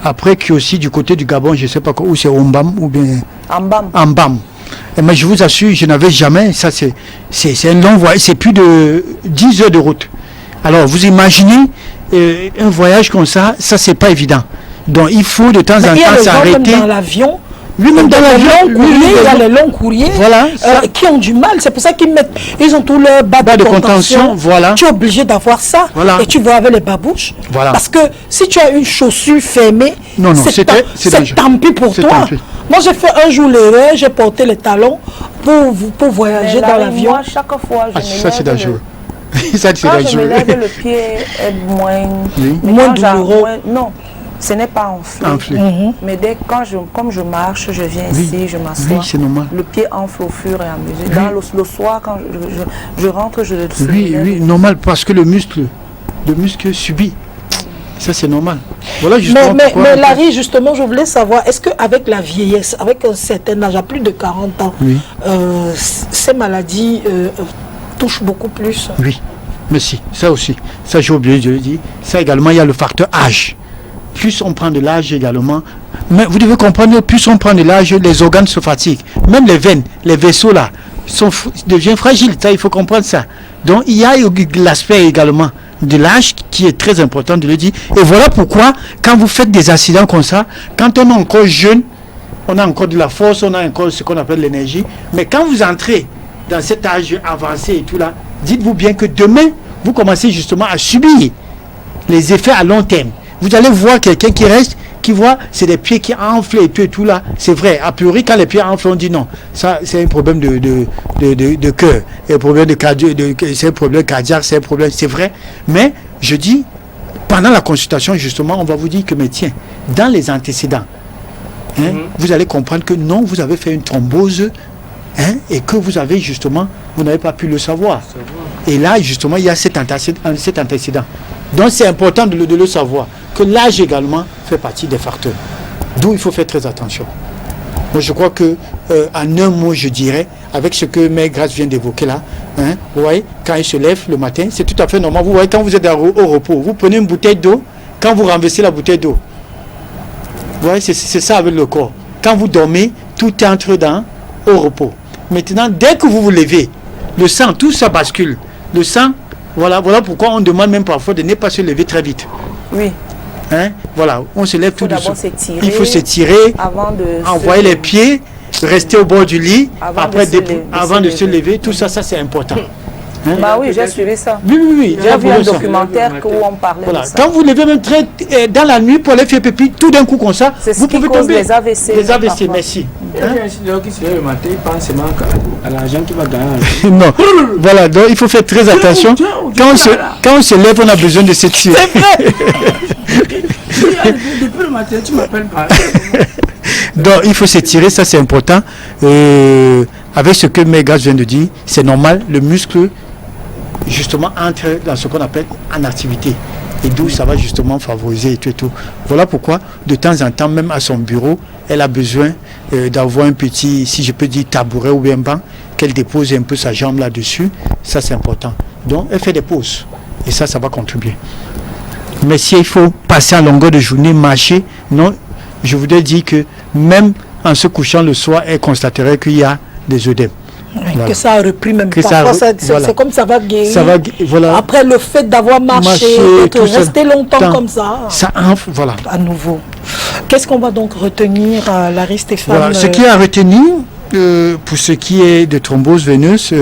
Après Kiosi, du côté du Gabon, je ne sais pas où c'est, Ombam ou bien... Ambam. Mais je vous assure, je n'avais jamais... Ça, c'est un long voyage. C'est plus de 10 heures de route. Alors, vous imaginez un voyage comme ça, c'est pas évident. Donc, il faut de temps en temps s'arrêter. Dans l'avion. Lui-même dans l'avion, il y a les longs courriers voilà, qui ont du mal. C'est pour ça ils ont tous leurs bas de contention. Voilà. Tu es obligé d'avoir ça. Voilà. Et tu vas avec les babouches. Voilà. Parce que si tu as une chaussure fermée, c'est tant pis pour toi. Moi, j'ai fait un jour l'erreur, j'ai porté les talons pour voyager dans l'avion. Moi, chaque fois, ça, c'est dangereux. Ça, c'est quand dangereux. je me lève, le pied est moins douloureux. Non. Ce n'est pas enflé. Mais comme je marche, je viens ici, je m'assois. Oui, c'est normal. Le pied enfle au fur et à mesure. Dans le soir, quand je rentre, je le soulève. Oui, normal, parce que le muscle subit. Ça, c'est normal. Voilà justement mais Larry, justement, je voulais savoir, est-ce qu'avec la vieillesse, avec un certain âge, à plus de 40 ans, ces maladies touchent beaucoup plus? Oui, mais si, ça aussi. Ça, j'ai oublié de le dire. Ça également, il y a le facteur âge. Plus on prend de l'âge également, mais vous devez comprendre, plus on prend de l'âge, les organes se fatiguent. Même les veines, les vaisseaux là, deviennent fragiles. Ça, il faut comprendre ça. Donc, il y a l'aspect également de l'âge qui est très important de le dire. Et voilà pourquoi, quand vous faites des accidents comme ça, quand on est encore jeune, on a encore de la force, on a encore ce qu'on appelle l'énergie. Mais quand vous entrez dans cet âge avancé et tout là, dites-vous bien que demain, vous commencez justement à subir les effets à long terme. Vous allez voir quelqu'un qui reste, qui voit, c'est des pieds qui enflent et tout là. C'est vrai, a priori, quand les pieds enflent, on dit non. Ça, c'est un problème de cœur. Un problème c'est un problème cardiaque, c'est un problème, c'est vrai. Mais, je dis, pendant la consultation, justement, on va vous dire que, mais tiens, dans les antécédents, vous allez comprendre que non, vous avez fait une thrombose, et que vous avez justement, vous n'avez pas pu le savoir. Et là, justement, il y a cet antécédent. Donc, c'est important de le savoir. Que l'âge également fait partie des facteurs. D'où il faut faire très attention. Moi, je crois que, en un mot, je dirais, avec ce que Mère Grace vient d'évoquer là, vous voyez, quand il se lève le matin, c'est tout à fait normal. Vous voyez, quand vous êtes au repos, vous prenez une bouteille d'eau, quand vous renversez la bouteille d'eau, vous voyez, c'est ça avec le corps. Quand vous dormez, tout entre au repos. Maintenant, dès que vous vous levez, le sang, tout ça bascule. Le sang, voilà pourquoi on demande même parfois de ne pas se lever très vite. Oui. Voilà, on se lève tout doucement. Il faut s'étirer, envoyer les pieds, rester au bord du lit, avant de se lever. Tout ça, c'est important. Hein? Bah oui, j'ai suivi ça. Oui. J'ai vu un documentaire où on parlait de ça. Quand vous levez même très dans la nuit pour aller faire pipi, tout d'un coup comme ça, vous pouvez tomber. Les AVC. Les AVC, merci. Il y a un incident qui se lève le matin, il pense seulement à l'argent qui va gagner. Non, voilà, donc il faut faire très attention. Quand on se lève, on a besoin de se tirer. C'est vrai. Depuis le matin, tu m'appelles pas. Donc il faut se tirer, ça c'est important. Avec ce que Megas vient de dire, c'est normal, le muscle justement entre dans ce qu'on appelle en activité. Et d'où ça va justement favoriser et tout et tout. Voilà pourquoi de temps en temps, même à son bureau, elle a besoin d'avoir un petit, si je peux dire, tabouret ou bien banc, qu'elle dépose un peu sa jambe là-dessus. Ça c'est important. Donc elle fait des pauses. Et ça va contribuer. Mais si il faut passer en longueur de journée, marcher, non, je voudrais dire que même en se couchant le soir, elle constaterait qu'il y a des œdèmes. Voilà. Que ça a repris même. Parfois, c'est comme ça va guérir. Voilà. Après le fait d'avoir marché, de rester longtemps comme ça. Ça enfle, voilà. À nouveau. Qu'est-ce qu'on va donc retenir, Larry Stéphane? Voilà. Ce qui est à retenir, pour ce qui est de thrombose veineuse,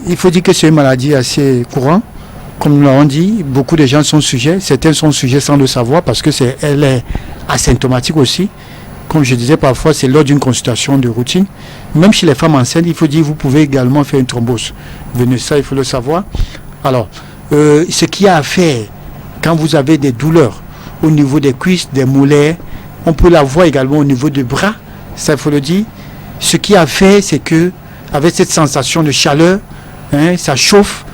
il faut dire que c'est une maladie assez courante. Comme nous l'avons dit, beaucoup de gens sont sujets. Certains sont sujets sans le savoir parce que elle est asymptomatique aussi. Comme je disais, parfois, c'est lors d'une consultation de routine. Même chez les femmes enceintes, il faut dire que vous pouvez également faire une thrombose veineuse. Ça, il faut le savoir. Alors, ce qu'il y a à faire quand vous avez des douleurs au niveau des cuisses, des mollets, on peut la voir également au niveau des bras. Ça, il faut le dire. Ce qu'il y a à faire, c'est que, avec cette sensation de chaleur, ça chauffe,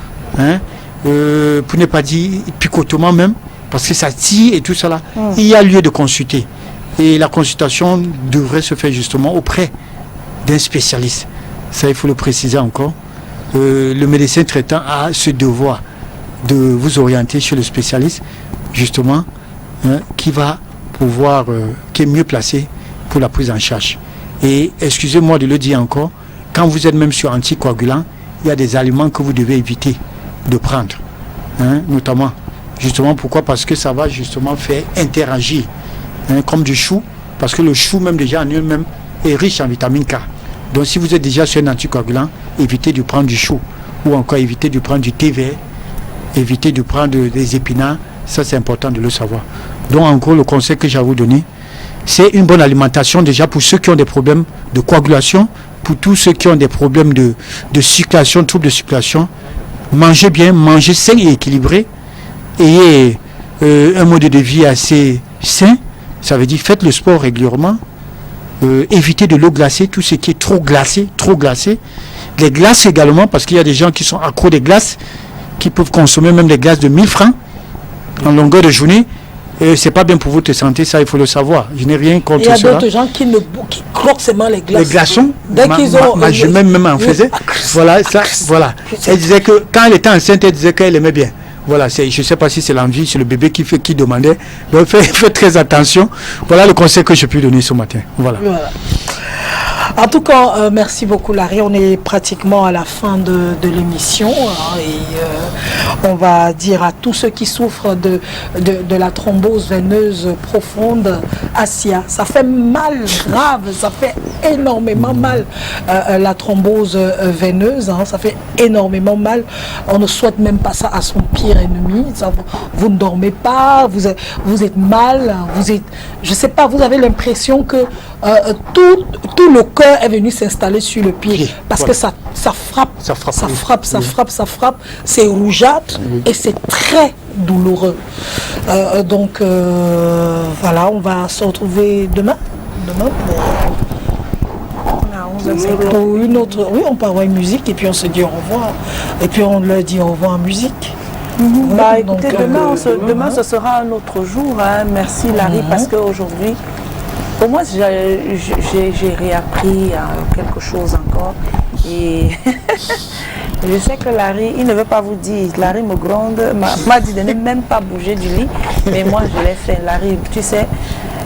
pour ne pas dire picotement même, parce que ça tire et tout ça là, il y a lieu de consulter. Et la consultation devrait se faire justement auprès d'un spécialiste. Ça, il faut le préciser encore. Le médecin traitant a ce devoir de vous orienter chez le spécialiste, justement, qui va pouvoir, qui est mieux placé pour la prise en charge. Et excusez-moi de le dire encore, quand vous êtes même sur anticoagulant, il y a des aliments que vous devez éviter de prendre, notamment. Justement, pourquoi? Parce que ça va justement faire interagir, comme du chou, parce que le chou même déjà en lui-même est riche en vitamine K. Donc si vous êtes déjà sur un anticoagulant, évitez de prendre du chou, ou encore évitez de prendre du thé vert, évitez de prendre des épinards, ça c'est important de le savoir. Donc en gros, le conseil que j'ai à vous donner, c'est une bonne alimentation déjà pour ceux qui ont des problèmes de coagulation, pour tous ceux qui ont des problèmes de circulation, troubles de circulation. Mangez bien, mangez sain et équilibré, ayez un mode de vie assez sain, ça veut dire faites le sport régulièrement, évitez de l'eau glacée, tout ce qui est trop glacé, les glaces également, parce qu'il y a des gens qui sont accros des glaces, qui peuvent consommer même des glaces de 1000 francs en longueur de journée. C'est pas bien pour votre santé, ça il faut le savoir. Je n'ai rien contre cela. Il y a d'autres gens qui croquent seulement les glaces. Les glaçons. Dès qu'ils ont. Ma jumelle même en faisait. Voilà, ça, voilà. Elle disait que quand elle était enceinte, elle disait qu'elle aimait bien. Voilà, je ne sais pas si c'est l'envie, c'est le bébé qui demandait. Donc faites très attention. Voilà le conseil que je peux donner ce matin. Voilà. En tout cas, merci beaucoup Larry. On est pratiquement à la fin de l'émission et on va dire à tous ceux qui souffrent de la thrombose veineuse profonde, Asia, ça fait mal grave, ça fait énormément mal la thrombose veineuse, ça fait énormément mal. On ne souhaite même pas ça à son pire ennemi. Ça, vous ne dormez pas, vous êtes mal, je sais pas, vous avez l'impression que tout le cœur est venu s'installer sur le pied parce que ça frappe, c'est rougeâtre et c'est très douloureux. Donc voilà, on va se retrouver demain pour une autre. Oui, on peut avoir une musique et puis on se dit au revoir et puis on leur dit au revoir en musique. Bah écoutez, demain ce sera un autre jour. Merci Larry parce qu'aujourd'hui, pour moi, j'ai réappris quelque chose encore. Et je sais que Larry, il ne veut pas vous dire. Larry me gronde, m'a dit de ne même pas bouger du lit. Mais moi, je l'ai fait. Larry, tu sais,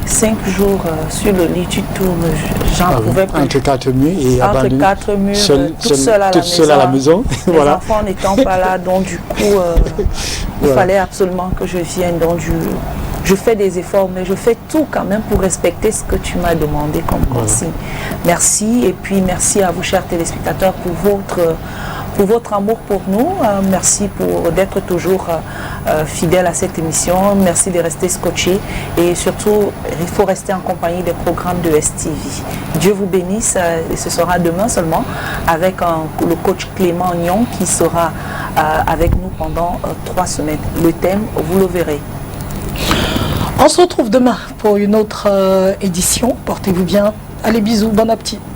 5 jours sur le lit, tu tournes. J'en pouvais plus. Entre 4 murs et entre 4 murs, toute seule à la maison. Les voilà. enfants n'étant pas là. Donc du coup, il fallait absolument que je vienne. Donc je fais des efforts, mais je fais tout quand même pour respecter ce que tu m'as demandé comme consigne. Merci, et puis merci à vous, chers téléspectateurs, pour pour votre amour pour nous. Merci d'être toujours fidèle à cette émission. Merci de rester scotché. Et surtout, il faut rester en compagnie des programmes de STV. Dieu vous bénisse. Et ce sera demain seulement avec le coach Clément Nyon qui sera avec nous pendant 3 semaines. Le thème, vous le verrez. On se retrouve demain pour une autre édition. Portez-vous bien. Allez, bisous, bon appétit.